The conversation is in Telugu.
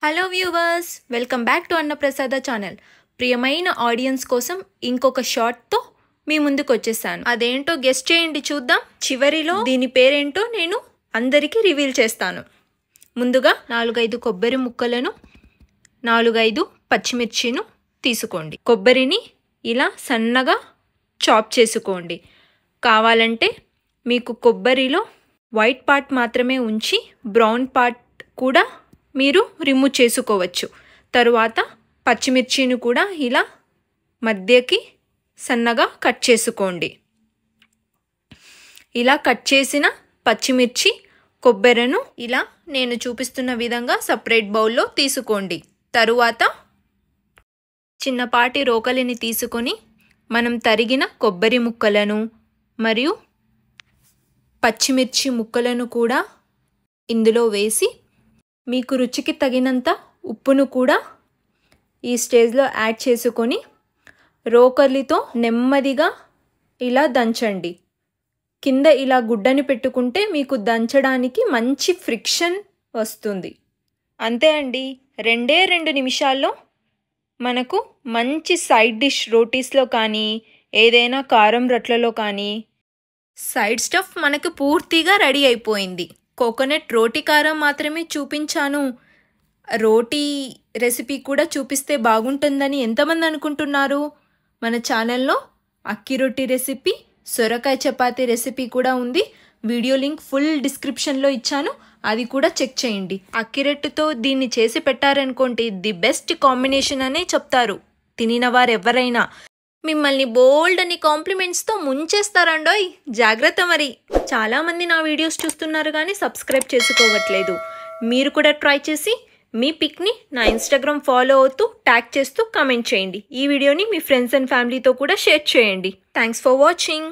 Hello viewers, welcome back to అన్నప్రసాద ఛానల్. ప్రియమైన ఆడియన్స్ కోసం ఇంకొక షార్ట్తో మీ ముందుకు వచ్చేసాను. అదేంటో గెస్ట్ చేయండి చూద్దాం. చివరిలో దీని పేరేంటో నేను అందరికీ రివీల్ చేస్తాను. ముందుగా 4-5 కొబ్బరి ముక్కలను 4-5 పచ్చిమిర్చిను తీసుకోండి. కొబ్బరిని ఇలా సన్నగా చాప్ చేసుకోండి. కావాలంటే మీకు కొబ్బరిలో వైట్ పార్ట్ మాత్రమే ఉంచి బ్రౌన్ పార్ట్ కూడా మీరు రిమూవ్ చేసుకోవచ్చు. తరువాత పచ్చిమిర్చిని కూడా ఇలా మధ్యకి సన్నగా కట్ చేసుకోండి. ఇలా కట్ చేసిన పచ్చిమిర్చి కొబ్బరిను ఇలా నేను చూపిస్తున్న విధంగా సపరేట్ బౌల్లో తీసుకోండి. తరువాత చిన్నపాటి రోకలిని తీసుకొని మనం తరిగిన కొబ్బరి ముక్కలను మరియు పచ్చిమిర్చి ముక్కలను కూడా ఇందులో వేసి మీకు రుచికి తగినంత ఉప్పును కూడా ఈ స్టేజ్లో యాడ్ చేసుకొని రోకలితో నెమ్మదిగా ఇలా దంచండి. కింద ఇలా గుడ్డని పెట్టుకుంటే మీకు దంచడానికి మంచి ఫ్రిక్షన్ వస్తుంది. అంతే అండి, 2 నిమిషాల్లో మనకు మంచి సైడ్ డిష్ రోటీస్లో కానీ ఏదైనా కారం రొట్టెలలో కానీ సైడ్ స్టఫ్ మనకు పూర్తిగా రెడీ అయిపోయింది. కోకోనట్ రోటీ కారం మాత్రమే చూపించాను, రోటీ రెసిపీ కూడా చూపిస్తే బాగుంటుందని ఎంతమంది అనుకుంటున్నారు? మన ఛానల్లో అక్కి రొట్టి రెసిపీ, సొరకాయ చపాతీ రెసిపీ కూడా ఉంది. వీడియో లింక్ ఫుల్ డిస్క్రిప్షన్లో ఇచ్చాను, అది కూడా చెక్ చేయండి. అక్కి రొట్టితో దీన్ని చేసి పెట్టారనుకోండి, ది బెస్ట్ కాంబినేషన్ అనే చెప్తారు తినిన వారు ఎవరైనా. మిమ్మల్ని బోల్డ్ అని కాంప్లిమెంట్స్తో ముంచేస్తారండోయ్, జాగ్రత్త. మరి చాలామంది నా వీడియోస్ చూస్తున్నారు కానీ సబ్స్క్రైబ్ చేసుకోవట్లేదు. మీరు కూడా ట్రై చేసి మీ పిక్ని నా ఇన్స్టాగ్రామ్ ఫాలో అవుతూ ట్యాగ్ చేస్తూ కామెంట్ చేయండి. ఈ వీడియోని మీ ఫ్రెండ్స్ అండ్ ఫ్యామిలీతో కూడా షేర్ చేయండి. Thanks for watching.